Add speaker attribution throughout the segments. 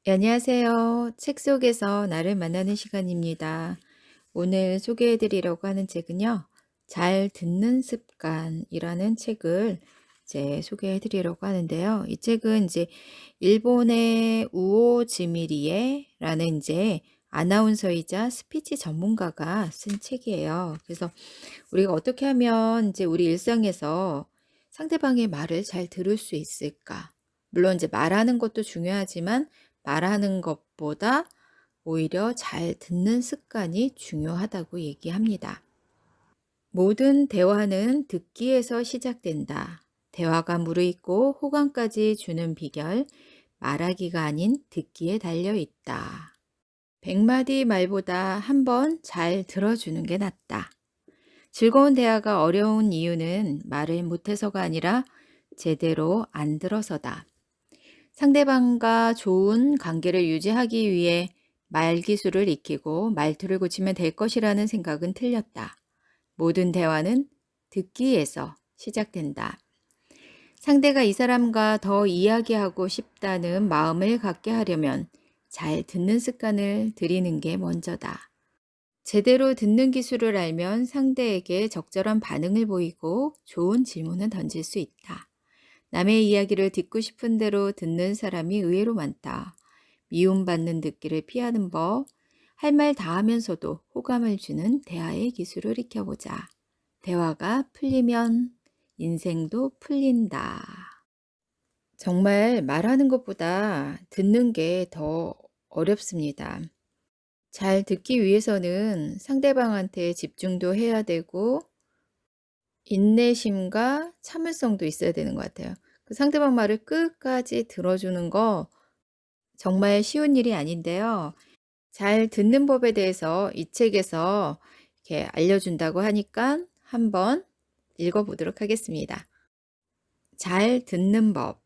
Speaker 1: 네, 안녕하세요. 책 속에서 나를 만나는 시간입니다. 오늘 소개해 드리려고 하는 책은요. 잘 듣는 습관이라는 책을 이제 소개해 드리려고 하는데요. 이 책은 이제 일본의 우오 지미리에라는 이제 아나운서이자 스피치 전문가가 쓴 책이에요. 그래서 우리가 어떻게 하면 이제 우리 일상에서 상대방의 말을 잘 들을 수 있을까? 물론 이제 말하는 것도 중요하지만 말하는 것보다 오히려 잘 듣는 습관이 중요하다고 얘기합니다. 모든 대화는 듣기에서 시작된다. 대화가 무르익고 호감까지 주는 비결, 말하기가 아닌 듣기에 달려 있다. 100마디 말보다 한 번 잘 들어주는 게 낫다. 즐거운 대화가 어려운 이유는 말을 못해서가 아니라 제대로 안 들어서다. 상대방과 좋은 관계를 유지하기 위해 말 기술을 익히고 말투를 고치면 될 것이라는 생각은 틀렸다. 모든 대화는 듣기에서 시작된다. 상대가 이 사람과 더 이야기하고 싶다는 마음을 갖게 하려면 잘 듣는 습관을 들이는 게 먼저다. 제대로 듣는 기술을 알면 상대에게 적절한 반응을 보이고 좋은 질문을 던질 수 있다. 남의 이야기를 듣고 싶은 대로 듣는 사람이 의외로 많다. 미움받는 듣기를 피하는 법, 할 말 다 하면서도 호감을 주는 대화의 기술을 익혀보자. 대화가 풀리면 인생도 풀린다. 정말 말하는 것보다 듣는 게 더 어렵습니다. 잘 듣기 위해서는 상대방한테 집중도 해야 되고 인내심과 참을성도 있어야 되는 것 같아요. 그 상대방 말을 끝까지 들어주는 거 정말 쉬운 일이 아닌데요. 잘 듣는 법에 대해서 이 책에서 이렇게 알려준다고 하니까 한번 읽어보도록 하겠습니다. 잘 듣는 법.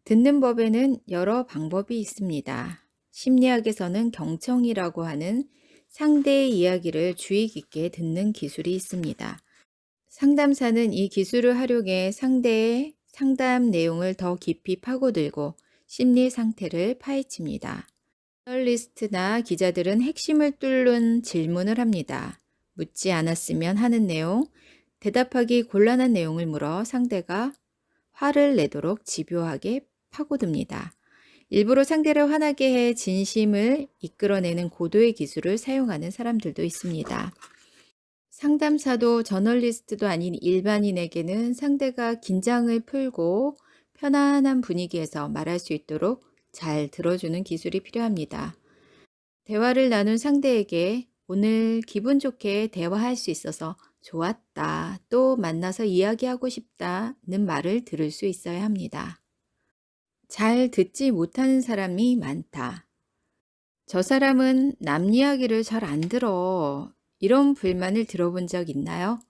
Speaker 1: 듣는 법에는 여러 방법이 있습니다. 심리학에서는 경청이라고 하는 상대의 이야기를 주의 깊게 듣는 기술이 있습니다. 상담사는 이 기술을 활용해 상대의 상담 내용을 더 깊이 파고들고 심리 상태를 파헤칩니다. 저널리스트나 기자들은 핵심을 뚫는 질문을 합니다. 묻지 않았으면 하는 내용, 대답하기 곤란한 내용을 물어 상대가 화를 내도록 집요하게 파고듭니다. 일부러 상대를 화나게 해 진심을 이끌어내는 고도의 기술을 사용하는 사람들도 있습니다. 상담사도 저널리스트도 아닌 일반인에게는 상대가 긴장을 풀고 편안한 분위기에서 말할 수 있도록 잘 들어주는 기술이 필요합니다. 대화를 나눈 상대에게 오늘 기분 좋게 대화할 수 있어서 좋았다, 또 만나서 이야기하고 싶다는 말을 들을 수 있어야 합니다. 잘 듣지 못하는 사람이 많다. 저 사람은 남 이야기를 잘 안 들어. 이런 불만을 들어본 적 있나요?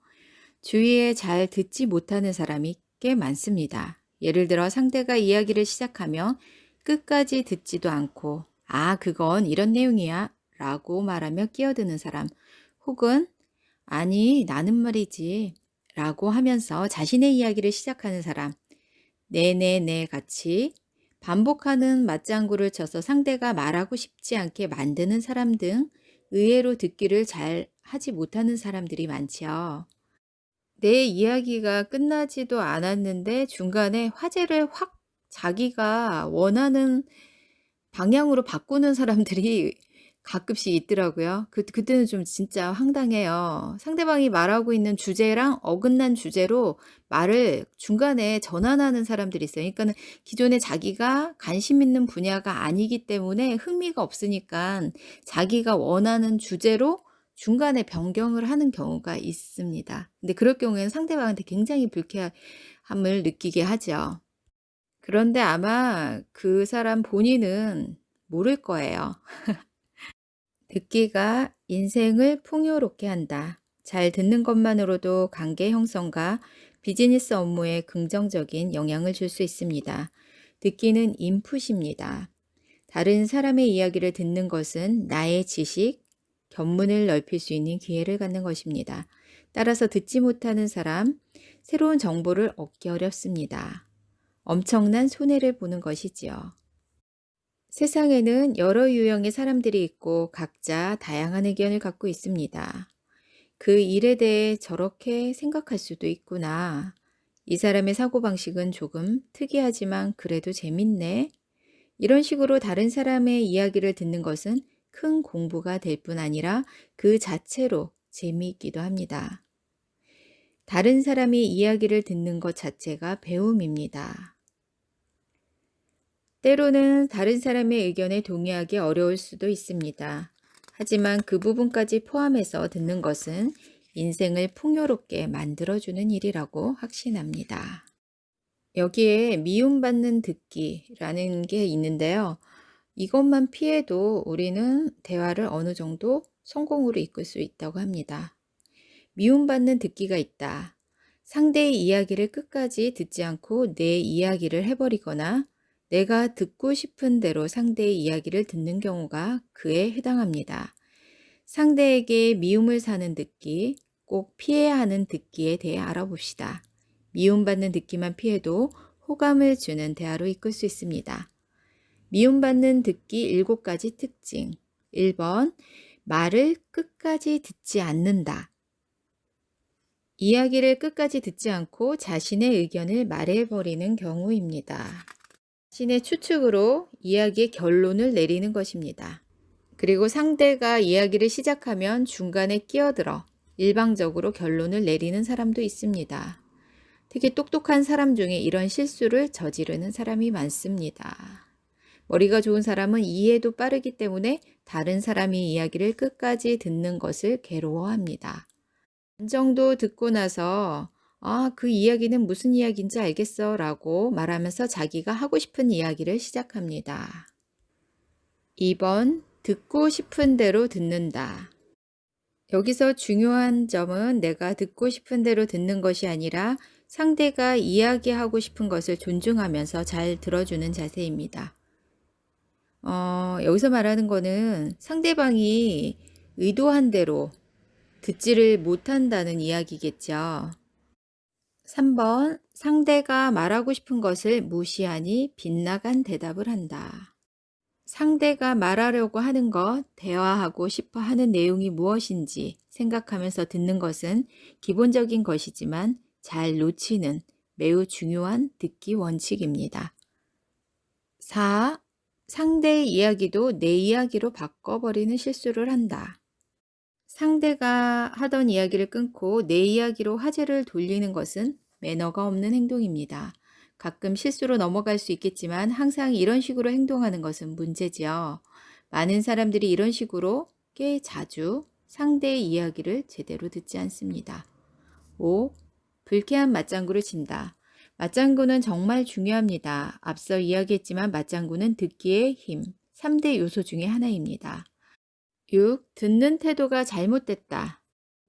Speaker 1: 주위에 잘 듣지 못하는 사람이 꽤 많습니다. 예를 들어 상대가 이야기를 시작하면 끝까지 듣지도 않고, 아, 그건 이런 내용이야 라고 말하며 끼어드는 사람, 혹은 아니, 나는 말이지 라고 하면서 자신의 이야기를 시작하는 사람, 네네네 같이 반복하는 맞장구를 쳐서 상대가 말하고 싶지 않게 만드는 사람 등 의외로 듣기를 잘 하지 못하는 사람들이 많지요. 내 이야기가 끝나지도 않았는데 중간에 화제를 확 자기가 원하는 방향으로 바꾸는 사람들이 가끔씩 있더라고요. 그때는 좀 진짜 황당해요. 상대방이 말하고 있는 주제랑 어긋난 주제로 말을 중간에 전환하는 사람들이 있어요. 그러니까는 기존에 자기가 관심 있는 분야가 아니기 때문에 흥미가 없으니까 자기가 원하는 주제로 중간에 변경을 하는 경우가 있습니다. 근데 그럴 경우에는 상대방한테 굉장히 불쾌함을 느끼게 하죠. 그런데 아마 그 사람 본인은 모를 거예요. 듣기가 인생을 풍요롭게 한다. 잘 듣는 것만으로도 관계 형성과 비즈니스 업무에 긍정적인 영향을 줄 수 있습니다. 듣기는 인풋입니다. 다른 사람의 이야기를 듣는 것은 나의 지식, 견문을 넓힐 수 있는 기회를 갖는 것입니다. 따라서 듣지 못하는 사람, 새로운 정보를 얻기 어렵습니다. 엄청난 손해를 보는 것이지요. 세상에는 여러 유형의 사람들이 있고 각자 다양한 의견을 갖고 있습니다. 그 일에 대해 저렇게 생각할 수도 있구나. 이 사람의 사고방식은 조금 특이하지만 그래도 재밌네. 이런 식으로 다른 사람의 이야기를 듣는 것은 큰 공부가 될 뿐 아니라 그 자체로 재미있기도 합니다. 다른 사람의 이야기를 듣는 것 자체가 배움입니다. 때로는 다른 사람의 의견에 동의하기 어려울 수도 있습니다. 하지만 그 부분까지 포함해서 듣는 것은 인생을 풍요롭게 만들어주는 일이라고 확신합니다. 여기에 미움받는 듣기라는 게 있는데요. 이것만 피해도 우리는 대화를 어느 정도 성공으로 이끌 수 있다고 합니다. 미움받는 듣기가 있다. 상대의 이야기를 끝까지 듣지 않고 내 이야기를 해버리거나 내가 듣고 싶은 대로 상대의 이야기를 듣는 경우가 그에 해당합니다. 상대에게 미움을 사는 듣기, 꼭 피해야 하는 듣기에 대해 알아봅시다. 미움받는 듣기만 피해도 호감을 주는 대화로 이끌 수 있습니다. 미움받는 듣기 7가지 특징. 1번, 말을 끝까지 듣지 않는다. 이야기를 끝까지 듣지 않고 자신의 의견을 말해버리는 경우입니다. 자신의 추측으로 이야기의 결론을 내리는 것입니다. 그리고 상대가 이야기를 시작하면 중간에 끼어들어 일방적으로 결론을 내리는 사람도 있습니다. 특히 똑똑한 사람 중에 이런 실수를 저지르는 사람이 많습니다. 머리가 좋은 사람은 이해도 빠르기 때문에 다른 사람의 이야기를 끝까지 듣는 것을 괴로워합니다. 반 정도 듣고 나서 그 이야기는 무슨 이야기인지 알겠어 라고 말하면서 자기가 하고 싶은 이야기를 시작합니다. 2번, 듣고 싶은 대로 듣는다. 여기서 중요한 점은 내가 듣고 싶은 대로 듣는 것이 아니라 상대가 이야기하고 싶은 것을 존중하면서 잘 들어주는 자세입니다. 여기서 말하는 거는 상대방이 의도한 대로 듣지를 못한다는 이야기겠죠. 3번, 상대가 말하고 싶은 것을 무시하니 빗나간 대답을 한다. 상대가 말하려고 하는 것, 대화하고 싶어 하는 내용이 무엇인지 생각하면서 듣는 것은 기본적인 것이지만 잘 놓치는 매우 중요한 듣기 원칙입니다. 4. 상대의 이야기도 내 이야기로 바꿔버리는 실수를 한다. 상대가 하던 이야기를 끊고 내 이야기로 화제를 돌리는 것은 매너가 없는 행동입니다. 가끔 실수로 넘어갈 수 있겠지만 항상 이런 식으로 행동하는 것은 문제지요. 많은 사람들이 이런 식으로 꽤 자주 상대의 이야기를 제대로 듣지 않습니다. 5. 불쾌한 맞장구를 친다. 맞장구는 정말 중요합니다. 앞서 이야기했지만 맞장구는 듣기의 힘, 3대 요소 중에 하나입니다. 6. 듣는 태도가 잘못됐다.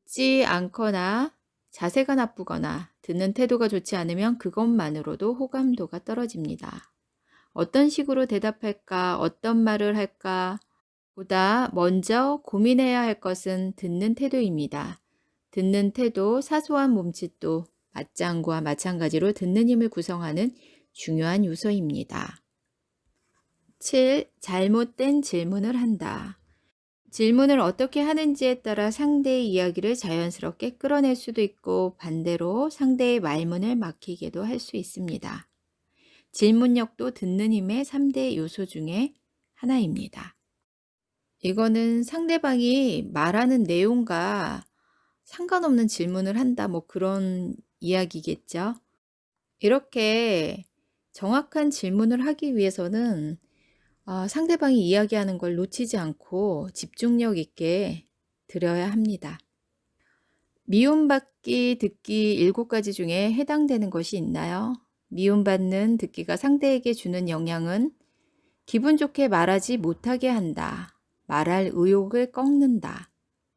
Speaker 1: 듣지 않거나 자세가 나쁘거나 듣는 태도가 좋지 않으면 그것만으로도 호감도가 떨어집니다. 어떤 식으로 대답할까, 어떤 말을 할까 보다 먼저 고민해야 할 것은 듣는 태도입니다. 듣는 태도, 사소한 몸짓도 맞장구와 마찬가지로 듣는 힘을 구성하는 중요한 요소입니다. 7. 잘못된 질문을 한다. 질문을 어떻게 하는지에 따라 상대의 이야기를 자연스럽게 끌어낼 수도 있고 반대로 상대의 말문을 막히게도 할 수 있습니다. 질문력도 듣는 힘의 3대 요소 중에 하나입니다. 이거는 상대방이 말하는 내용과 상관없는 질문을 한다, 그런 이야기겠죠. 이렇게 정확한 질문을 하기 위해서는 상대방이 이야기하는 걸 놓치지 않고 집중력 있게 들어야 합니다. 미움받기 듣기 7가지 중에 해당되는 것이 있나요? 미움받는 듣기가 상대에게 주는 영향은 기분 좋게 말하지 못하게 한다. 말할 의욕을 꺾는다.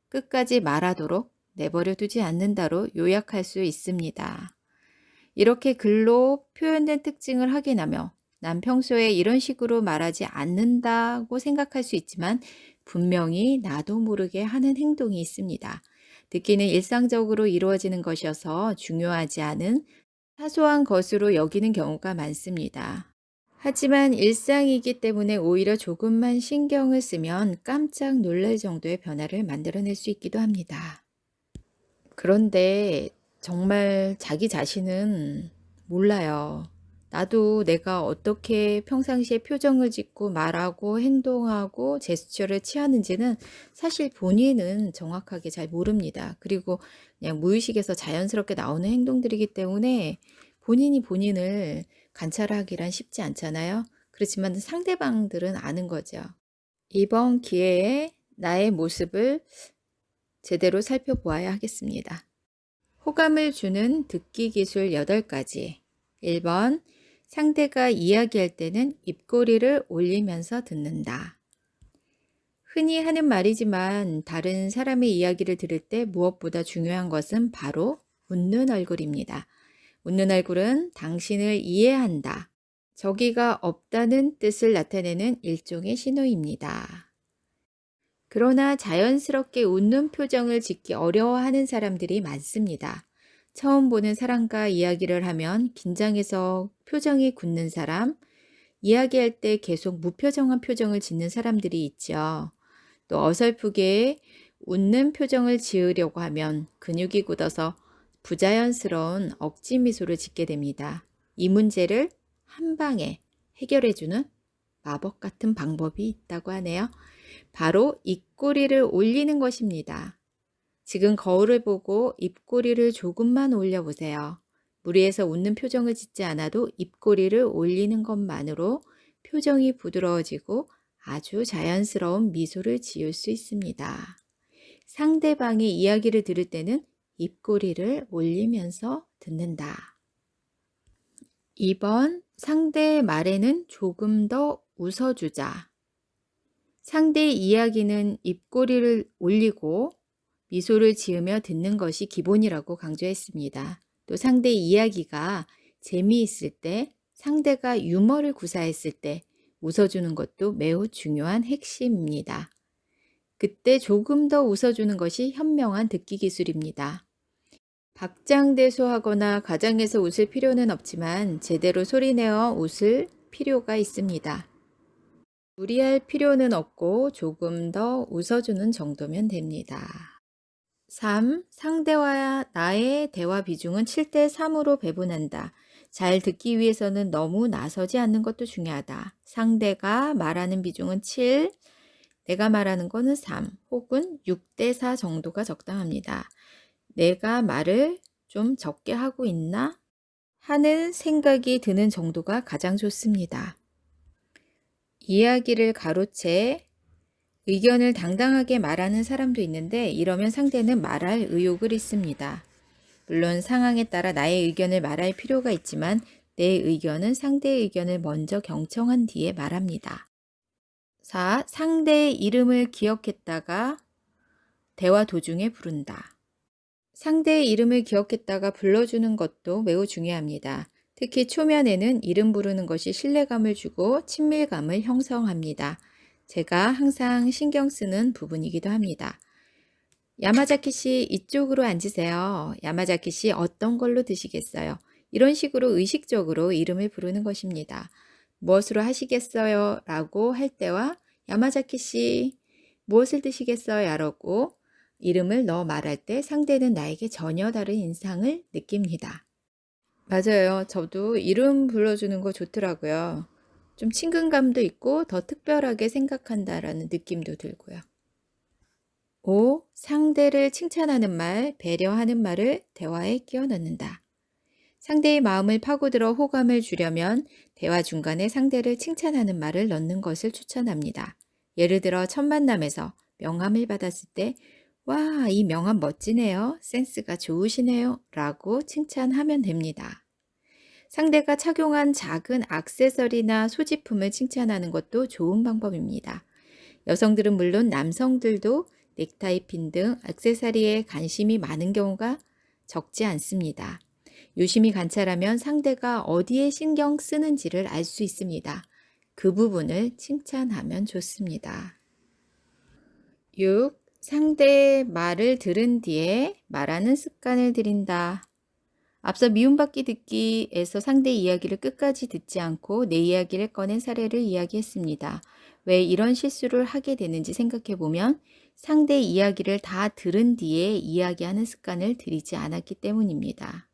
Speaker 1: 끝까지 말하도록 내버려 두지 않는다로 요약할 수 있습니다. 이렇게 글로 표현된 특징을 확인하며 난 평소에 이런 식으로 말하지 않는다고 생각할 수 있지만 분명히 나도 모르게 하는 행동이 있습니다. 듣기는 일상적으로 이루어지는 것이어서 중요하지 않은 사소한 것으로 여기는 경우가 많습니다. 하지만 일상이기 때문에 오히려 조금만 신경을 쓰면 깜짝 놀랄 정도의 변화를 만들어낼 수 있기도 합니다. 그런데 정말 자기 자신은 몰라요. 나도 내가 어떻게 평상시에 표정을 짓고 말하고 행동하고 제스처를 취하는지는 사실 본인은 정확하게 잘 모릅니다. 그리고 그냥 무의식에서 자연스럽게 나오는 행동들이기 때문에 본인이 본인을 관찰하기란 쉽지 않잖아요. 그렇지만 상대방들은 아는 거죠. 이번 기회에 나의 모습을 제대로 살펴보아야 하겠습니다. 호감을 주는 듣기 기술 8가지. 1번, 상대가 이야기할 때는 입꼬리를 올리면서 듣는다. 흔히 하는 말이지만 다른 사람의 이야기를 들을 때 무엇보다 중요한 것은 바로 웃는 얼굴입니다. 웃는 얼굴은 당신을 이해한다. 적의가 없다는 뜻을 나타내는 일종의 신호입니다. 그러나 자연스럽게 웃는 표정을 짓기 어려워하는 사람들이 많습니다. 처음 보는 사람과 이야기를 하면 긴장해서 표정이 굳는 사람, 이야기할 때 계속 무표정한 표정을 짓는 사람들이 있죠. 또 어설프게 웃는 표정을 지으려고 하면 근육이 굳어서 부자연스러운 억지 미소를 짓게 됩니다. 이 문제를 한 방에 해결해주는 마법 같은 방법이 있다고 하네요. 바로 입꼬리를 올리는 것입니다. 지금 거울을 보고 입꼬리를 조금만 올려보세요. 무리해서 웃는 표정을 짓지 않아도 입꼬리를 올리는 것만으로 표정이 부드러워지고 아주 자연스러운 미소를 지을 수 있습니다. 상대방의 이야기를 들을 때는 입꼬리를 올리면서 듣는다. 2번, 상대의 말에는 조금 더 웃어주자. 상대의 이야기는 입꼬리를 올리고 미소를 지으며 듣는 것이 기본이라고 강조했습니다. 또 상대의 이야기가 재미있을 때, 상대가 유머를 구사했을 때 웃어주는 것도 매우 중요한 핵심입니다. 그때 조금 더 웃어주는 것이 현명한 듣기 기술입니다. 박장대소하거나 가장해서 웃을 필요는 없지만 제대로 소리내어 웃을 필요가 있습니다. 무리할 필요는 없고 조금 더 웃어주는 정도면 됩니다. 3. 상대와 나의 대화 비중은 7대 3으로 배분한다. 잘 듣기 위해서는 너무 나서지 않는 것도 중요하다. 상대가 말하는 비중은 7, 내가 말하는 거는 3 혹은 6대 4 정도가 적당합니다. 내가 말을 좀 적게 하고 있나 하는 생각이 드는 정도가 가장 좋습니다. 이야기를 가로채 의견을 당당하게 말하는 사람도 있는데 이러면 상대는 말할 의욕을 잃습니다. 물론 상황에 따라 나의 의견을 말할 필요가 있지만 내 의견은 상대의 의견을 먼저 경청한 뒤에 말합니다. 4. 상대의 이름을 기억했다가 대화 도중에 부른다. 상대의 이름을 기억했다가 불러주는 것도 매우 중요합니다. 특히 초면에는 이름 부르는 것이 신뢰감을 주고 친밀감을 형성합니다. 제가 항상 신경 쓰는 부분이기도 합니다. 야마자키 씨, 이쪽으로 앉으세요. 야마자키 씨, 어떤 걸로 드시겠어요? 이런 식으로 의식적으로 이름을 부르는 것입니다. 무엇으로 하시겠어요? 라고 할 때와 야마자키 씨, 무엇을 드시겠어요? 라고 이름을 넣어 말할 때 상대는 나에게 전혀 다른 인상을 느낍니다. 맞아요. 저도 이름 불러주는 거 좋더라고요. 좀 친근감도 있고 더 특별하게 생각한다라는 느낌도 들고요. 5. 상대를 칭찬하는 말, 배려하는 말을 대화에 끼워 넣는다. 상대의 마음을 파고들어 호감을 주려면 대화 중간에 상대를 칭찬하는 말을 넣는 것을 추천합니다. 예를 들어 첫 만남에서 명함을 받았을 때 와, 이 명함 멋지네요. 센스가 좋으시네요. 라고 칭찬하면 됩니다. 상대가 착용한 작은 액세서리나 소지품을 칭찬하는 것도 좋은 방법입니다. 여성들은 물론 남성들도 넥타이 핀 등 액세서리에 관심이 많은 경우가 적지 않습니다. 유심히 관찰하면 상대가 어디에 신경 쓰는지를 알 수 있습니다. 그 부분을 칭찬하면 좋습니다. 6. 상대의 말을 들은 뒤에 말하는 습관을 들인다. 앞서 미움받기 듣기에서 상대 이야기를 끝까지 듣지 않고 내 이야기를 꺼낸 사례를 이야기했습니다. 왜 이런 실수를 하게 되는지 생각해 보면 상대 이야기를 다 들은 뒤에 이야기하는 습관을 들이지 않았기 때문입니다.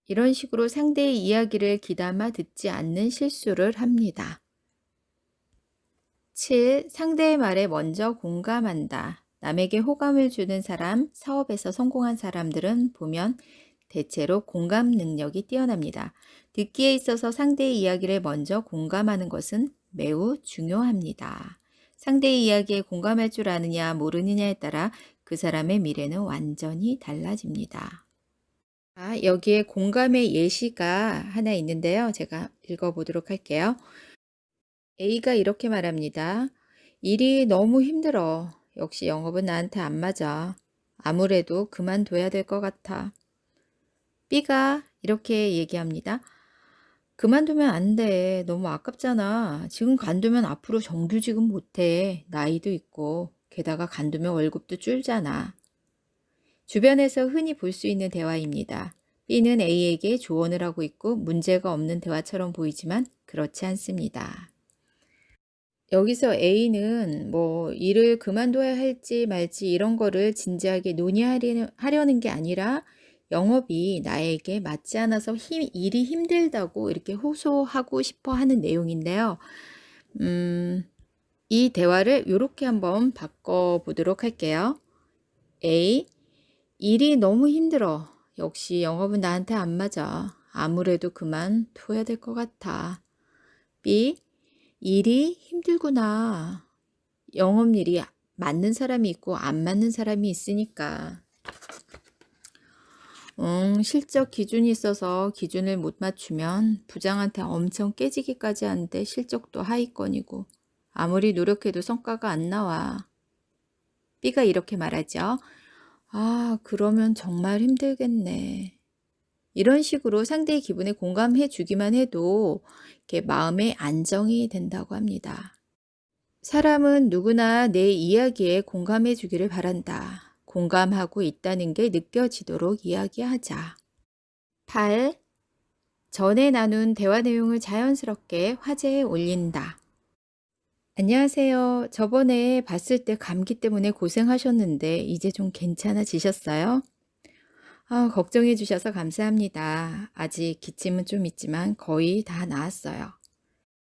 Speaker 1: 이런 식으로 상대의 이야기를 귀담아 듣지 않는 실수를 합니다. 7. 상대의 말에 먼저 공감한다. 남에게 호감을 주는 사람, 사업에서 성공한 사람들은 보면 대체로 공감 능력이 뛰어납니다. 듣기에 있어서 상대의 이야기를 먼저 공감하는 것은 매우 중요합니다. 상대의 이야기에 공감할 줄 아느냐 모르느냐에 따라 그 사람의 미래는 완전히 달라집니다. 여기에 공감의 예시가 하나 있는데요. 제가 읽어보도록 할게요. A가 이렇게 말합니다. 일이 너무 힘들어. 역시 영업은 나한테 안 맞아. 아무래도 그만둬야 될 것 같아. B가 이렇게 얘기합니다. 그만두면 안 돼. 너무 아깝잖아. 지금 간두면 앞으로 정규직은 못해. 나이도 있고. 게다가 간두면 월급도 줄잖아. 주변에서 흔히 볼 수 있는 대화입니다. B는 A에게 조언을 하고 있고 문제가 없는 대화처럼 보이지만 그렇지 않습니다. 여기서 A는 일을 그만둬야 할지 말지 이런 거를 진지하게 논의하려는 게 아니라 영업이 나에게 맞지 않아서 일이 힘들다고 이렇게 호소하고 싶어 하는 내용인데요. 이 대화를 이렇게 한번 바꿔보도록 할게요. A, 일이 너무 힘들어. 역시 영업은 나한테 안 맞아. 아무래도 그만둬야 될 것 같아. B, 일이 힘들구나. 영업일이 맞는 사람이 있고 안 맞는 사람이 있으니까. 실적 기준이 있어서 기준을 못 맞추면 부장한테 엄청 깨지기까지 하는데 실적도 하위권이고 아무리 노력해도 성과가 안 나와. B가 이렇게 말하죠. 그러면 정말 힘들겠네. 이런 식으로 상대의 기분에 공감해 주기만 해도 이렇게 마음의 안정이 된다고 합니다. 사람은 누구나 내 이야기에 공감해 주기를 바란다. 공감하고 있다는 게 느껴지도록 이야기하자. 8. 전에 나눈 대화 내용을 자연스럽게 화제에 올린다. 안녕하세요. 저번에 봤을 때 감기 때문에 고생하셨는데 이제 좀 괜찮아지셨어요? 걱정해 주셔서 감사합니다. 아직 기침은 좀 있지만 거의 다 나았어요.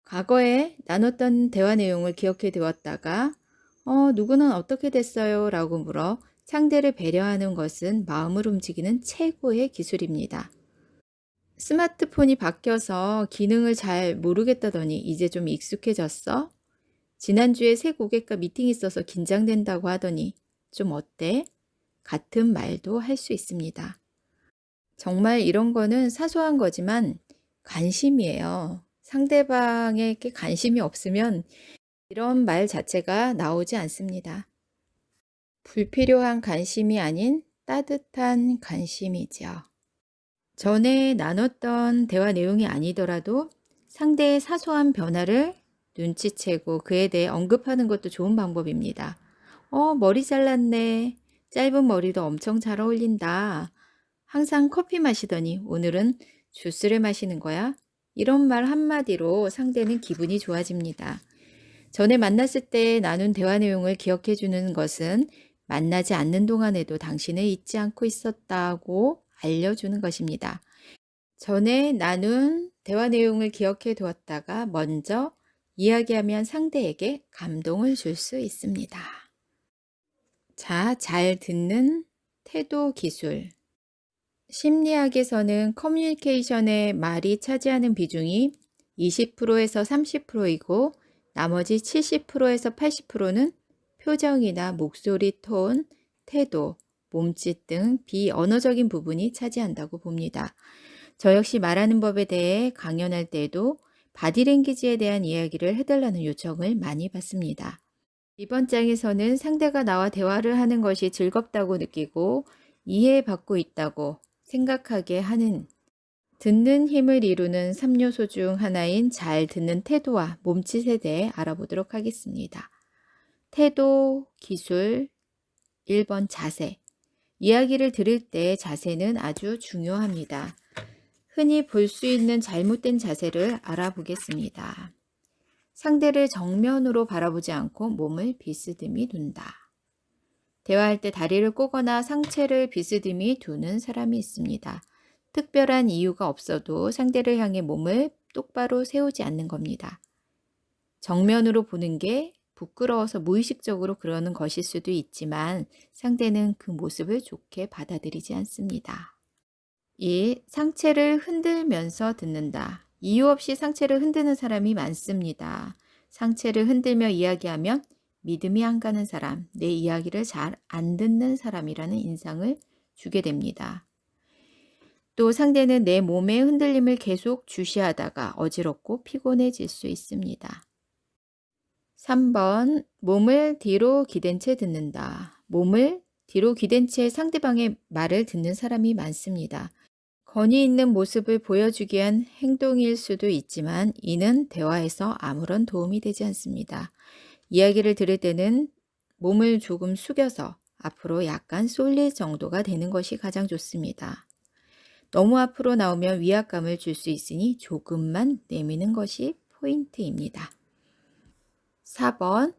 Speaker 1: 과거에 나눴던 대화 내용을 기억해 두었다가 누구는 어떻게 됐어요? 라고 물어 상대를 배려하는 것은 마음을 움직이는 최고의 기술입니다. 스마트폰이 바뀌어서 기능을 잘 모르겠다더니 이제 좀 익숙해졌어? 지난주에 새 고객과 미팅 있어서 긴장된다고 하더니 좀 어때? 같은 말도 할 수 있습니다. 정말 이런 거는 사소한 거지만 관심이에요. 상대방에게 관심이 없으면 이런 말 자체가 나오지 않습니다. 불필요한 관심이 아닌 따뜻한 관심이죠. 전에 나눴던 대화 내용이 아니더라도 상대의 사소한 변화를 눈치채고 그에 대해 언급하는 것도 좋은 방법입니다. 머리 잘랐네. 짧은 머리도 엄청 잘 어울린다. 항상 커피 마시더니 오늘은 주스를 마시는 거야? 이런 말 한마디로 상대는 기분이 좋아집니다. 전에 만났을 때 나눈 대화 내용을 기억해 주는 것은 만나지 않는 동안에도 당신을 잊지 않고 있었다고 알려주는 것입니다. 전에 나눈 대화 내용을 기억해 두었다가 먼저 이야기하면 상대에게 감동을 줄 수 있습니다. 자, 잘 듣는 태도 기술. 심리학에서는 커뮤니케이션의 말이 차지하는 비중이 20%에서 30%이고 나머지 70%에서 80%는 표정이나 목소리 톤, 태도, 몸짓 등 비언어적인 부분이 차지한다고 봅니다. 저 역시 말하는 법에 대해 강연할 때에도 바디랭귀지에 대한 이야기를 해달라는 요청을 많이 받습니다. 이번 장에서는 상대가 나와 대화를 하는 것이 즐겁다고 느끼고 이해받고 있다고 생각하게 하는 듣는 힘을 이루는 3요소 중 하나인 잘 듣는 태도와 몸짓에 대해 알아보도록 하겠습니다. 태도, 기술, 1번 자세. 이야기를 들을 때 자세는 아주 중요합니다. 흔히 볼 수 있는 잘못된 자세를 알아보겠습니다. 상대를 정면으로 바라보지 않고 몸을 비스듬히 둔다. 대화할 때 다리를 꼬거나 상체를 비스듬히 두는 사람이 있습니다. 특별한 이유가 없어도 상대를 향해 몸을 똑바로 세우지 않는 겁니다. 정면으로 보는 게 부끄러워서 무의식적으로 그러는 것일 수도 있지만 상대는 그 모습을 좋게 받아들이지 않습니다. 2. 상체를 흔들면서 듣는다. 이유 없이 상체를 흔드는 사람이 많습니다. 상체를 흔들며 이야기하면 믿음이 안 가는 사람, 내 이야기를 잘 안 듣는 사람이라는 인상을 주게 됩니다. 또 상대는 내 몸의 흔들림을 계속 주시하다가 어지럽고 피곤해질 수 있습니다. 3번, 몸을 뒤로 기댄 채 듣는다. 몸을 뒤로 기댄 채 상대방의 말을 듣는 사람이 많습니다. 권위 있는 모습을 보여주기 위한 행동일 수도 있지만 이는 대화에서 아무런 도움이 되지 않습니다. 이야기를 들을 때는 몸을 조금 숙여서 앞으로 약간 쏠릴 정도가 되는 것이 가장 좋습니다. 너무 앞으로 나오면 위압감을 줄 수 있으니 조금만 내미는 것이 포인트입니다. 4번,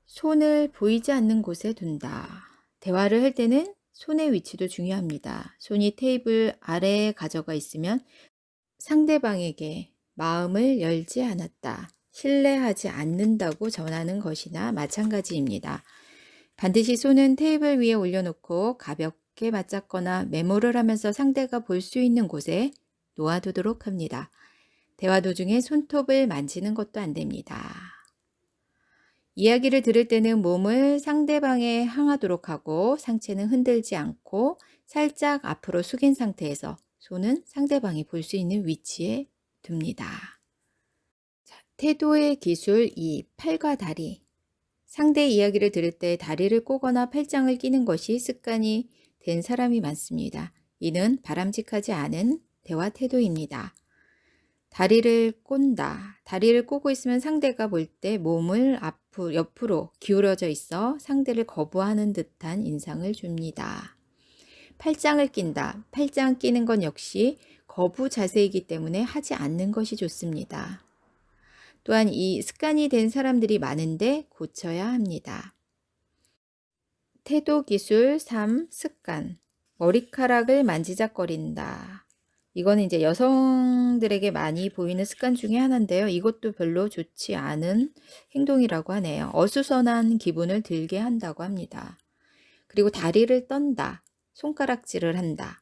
Speaker 1: 손을 보이지 않는 곳에 둔다. 대화를 할 때는 손의 위치도 중요합니다. 손이 테이블 아래에 가져가 있으면 상대방에게 마음을 열지 않았다, 신뢰하지 않는다고 전하는 것이나 마찬가지입니다. 반드시 손은 테이블 위에 올려놓고 가볍게 맞잡거나 메모를 하면서 상대가 볼 수 있는 곳에 놓아두도록 합니다. 대화 도중에 손톱을 만지는 것도 안 됩니다. 이야기를 들을 때는 몸을 상대방에 향하도록 하고 상체는 흔들지 않고 살짝 앞으로 숙인 상태에서 손은 상대방이 볼 수 있는 위치에 둡니다. 태도의 기술 2. 팔과 다리. 상대의 이야기를 들을 때 다리를 꼬거나 팔짱을 끼는 것이 습관이 된 사람이 많습니다. 이는 바람직하지 않은 대화 태도입니다. 다리를 꼰다. 다리를 꼬고 있으면 상대가 볼 때 몸을 옆으로 기울어져 있어 상대를 거부하는 듯한 인상을 줍니다. 팔짱을 낀다. 팔짱 끼는 건 역시 거부 자세이기 때문에 하지 않는 것이 좋습니다. 또한 이 습관이 된 사람들이 많은데 고쳐야 합니다. 태도 기술 3. 습관. 머리카락을 만지작거린다. 이거는 이제 여성들에게 많이 보이는 습관 중에 하나인데요. 이것도 별로 좋지 않은 행동이라고 하네요. 어수선한 기분을 들게 한다고 합니다. 그리고 다리를 떤다, 손가락질을 한다.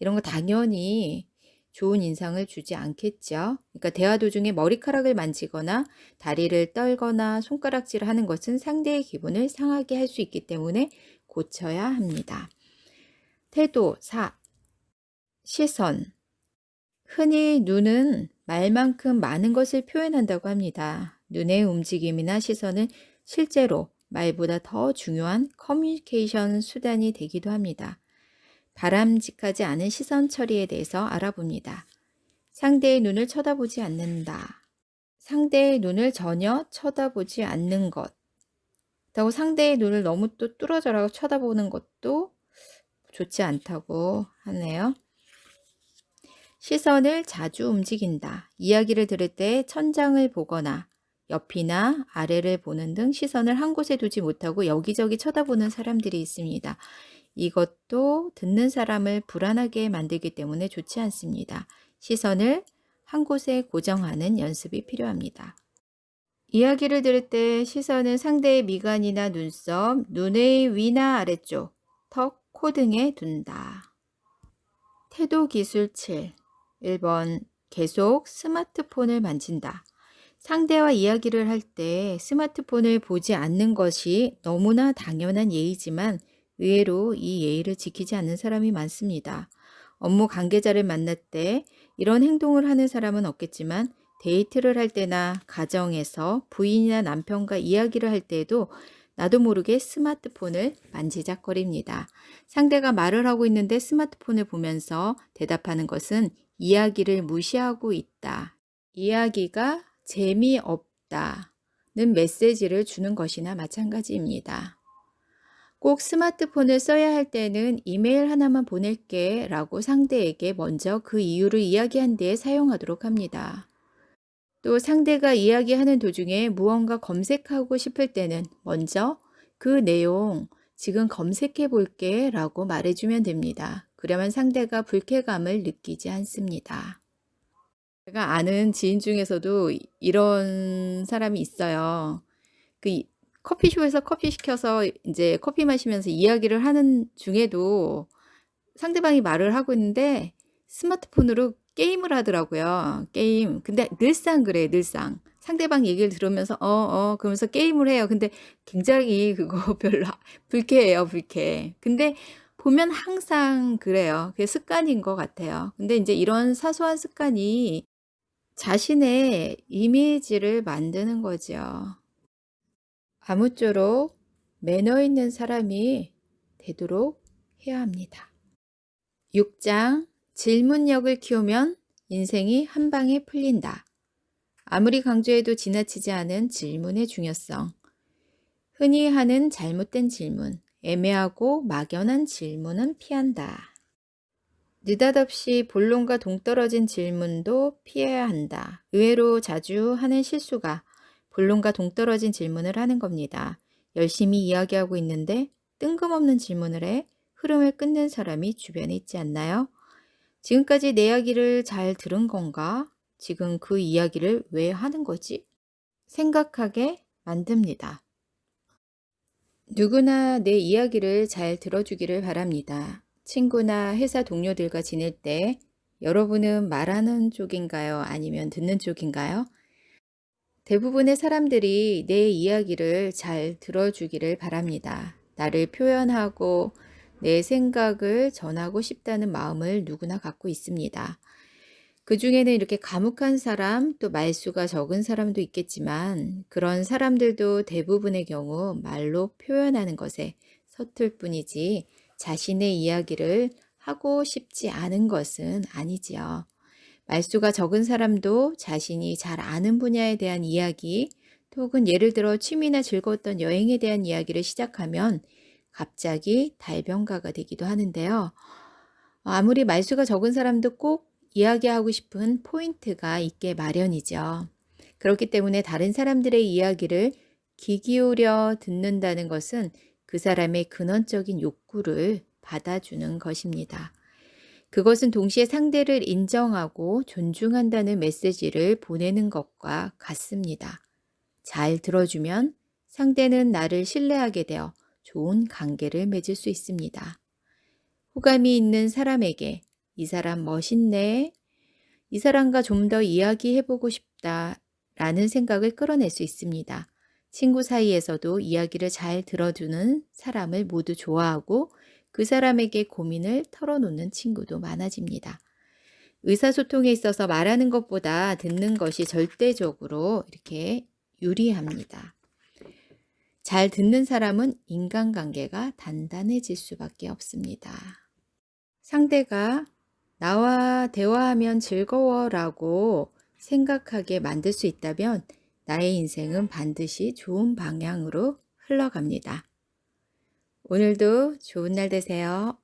Speaker 1: 이런 거 당연히 좋은 인상을 주지 않겠죠. 그러니까 대화 도중에 머리카락을 만지거나 다리를 떨거나 손가락질을 하는 것은 상대의 기분을 상하게 할 수 있기 때문에 고쳐야 합니다. 태도 4. 시선. 흔히 눈은 말만큼 많은 것을 표현한다고 합니다. 눈의 움직임이나 시선은 실제로 말보다 더 중요한 커뮤니케이션 수단이 되기도 합니다. 바람직하지 않은 시선 처리에 대해서 알아봅니다. 상대의 눈을 쳐다보지 않는다. 상대의 눈을 전혀 쳐다보지 않는 것. 그렇다고 상대의 눈을 너무 또 뚫어져라 쳐다보는 것도 좋지 않다고 하네요. 시선을 자주 움직인다. 이야기를 들을 때 천장을 보거나 옆이나 아래를 보는 등 시선을 한 곳에 두지 못하고 여기저기 쳐다보는 사람들이 있습니다. 이것도 듣는 사람을 불안하게 만들기 때문에 좋지 않습니다. 시선을 한 곳에 고정하는 연습이 필요합니다. 이야기를 들을 때 시선은 상대의 미간이나 눈썹, 눈의 위나 아래쪽, 턱, 코 등에 둔다. 태도 기술 7. 1번, 계속 스마트폰을 만진다. 상대와 이야기를 할 때 스마트폰을 보지 않는 것이 너무나 당연한 예의지만 의외로 이 예의를 지키지 않는 사람이 많습니다. 업무 관계자를 만날 때 이런 행동을 하는 사람은 없겠지만 데이트를 할 때나 가정에서 부인이나 남편과 이야기를 할 때에도 나도 모르게 스마트폰을 만지작거립니다. 상대가 말을 하고 있는데 스마트폰을 보면서 대답하는 것은 이야기를 무시하고 있다, 이야기가 재미없다는 메시지를 주는 것이나 마찬가지입니다. 꼭 스마트폰을 써야 할 때는 "이메일 하나만 보낼게 라고 상대에게 먼저 그 이유를 이야기한 뒤에 사용하도록 합니다. 또 상대가 이야기하는 도중에 무언가 검색하고 싶을 때는 먼저 "그 내용 지금 검색해 볼게 라고 말해주면 됩니다. 그러면 상대가 불쾌감을 느끼지 않습니다. 제가 아는 지인 중에서도 이런 사람이 있어요. 커피숍에서 커피 시켜서 인제 커피 마시면서 이야기를 하는 중에도 상대방이 말을 하고 있는데 스마트폰으로 게임을 하더라고요, 게임. 근데 늘상 그래요, 늘상. 상대방 얘기를 들으면서 그러면서 게임을 해요. 근데 굉장히 그거 별로 불쾌해요, 불쾌해. 근데 보면 항상 그래요. 그게 습관인 것 같아요. 근데 인제 이런 사소한 습관이 자신의 이미지를 만드는 거죠. 아무쪼록 매너 있는 사람이 되도록 해야 합니다. 6장 질문력을 키우면 인생이 한 방에 풀린다. 아무리 강조해도 지나치지 않은 질문의 중요성. 흔히 하는 잘못된 질문, 애매하고 막연한 질문은 피한다. 느닷없이 본론과 동떨어진 질문도 피해야 한다. 의외로 자주 하는 실수가 본론과 동떨어진 질문을 하는 겁니다. 열심히 이야기하고 있는데 뜬금없는 질문을 해 흐름을 끊는 사람이 주변에 있지 않나요? 지금까지 내 이야기를 잘 들은 건가? 지금 그 이야기를 왜 하는 거지? 생각하게 만듭니다. 누구나 내 이야기를 잘 들어주기를 바랍니다. 친구나 회사 동료들과 지낼 때 여러분은 말하는 쪽인가요? 아니면 듣는 쪽인가요? 대부분의 사람들이 내 이야기를 잘 들어주기를 바랍니다. 나를 표현하고 내 생각을 전하고 싶다는 마음을 누구나 갖고 있습니다. 그중에는 이렇게 과묵한 사람, 또 말수가 적은 사람도 있겠지만 그런 사람들도 대부분의 경우 말로 표현하는 것에 서툴 뿐이지 자신의 이야기를 하고 싶지 않은 것은 아니지요. 말수가 적은 사람도 자신이 잘 아는 분야에 대한 이야기, 또 혹은 예를 들어 취미나 즐거웠던 여행에 대한 이야기를 시작하면 갑자기 달변가가 되기도 하는데요. 아무리 말수가 적은 사람도 꼭 이야기하고 싶은 포인트가 있게 마련이죠. 그렇기 때문에 다른 사람들의 이야기를 귀 기울여 듣는다는 것은 그 사람의 근원적인 욕구를 받아주는 것입니다. 그것은 동시에 상대를 인정하고 존중한다는 메시지를 보내는 것과 같습니다. 잘 들어주면 상대는 나를 신뢰하게 되어 좋은 관계를 맺을 수 있습니다. 호감이 있는 사람에게 이 사람 멋있네, 이 사람과 좀 더 이야기해보고 싶다 라는 생각을 끌어낼 수 있습니다. 친구 사이에서도 이야기를 잘 들어주는 사람을 모두 좋아하고 그 사람에게 고민을 털어놓는 친구도 많아집니다. 의사소통에 있어서 말하는 것보다 듣는 것이 절대적으로 이렇게 유리합니다. 잘 듣는 사람은 인간관계가 단단해질 수밖에 없습니다. 상대가 나와 대화하면 즐거워라고 생각하게 만들 수 있다면 나의 인생은 반드시 좋은 방향으로 흘러갑니다. 오늘도 좋은 날 되세요.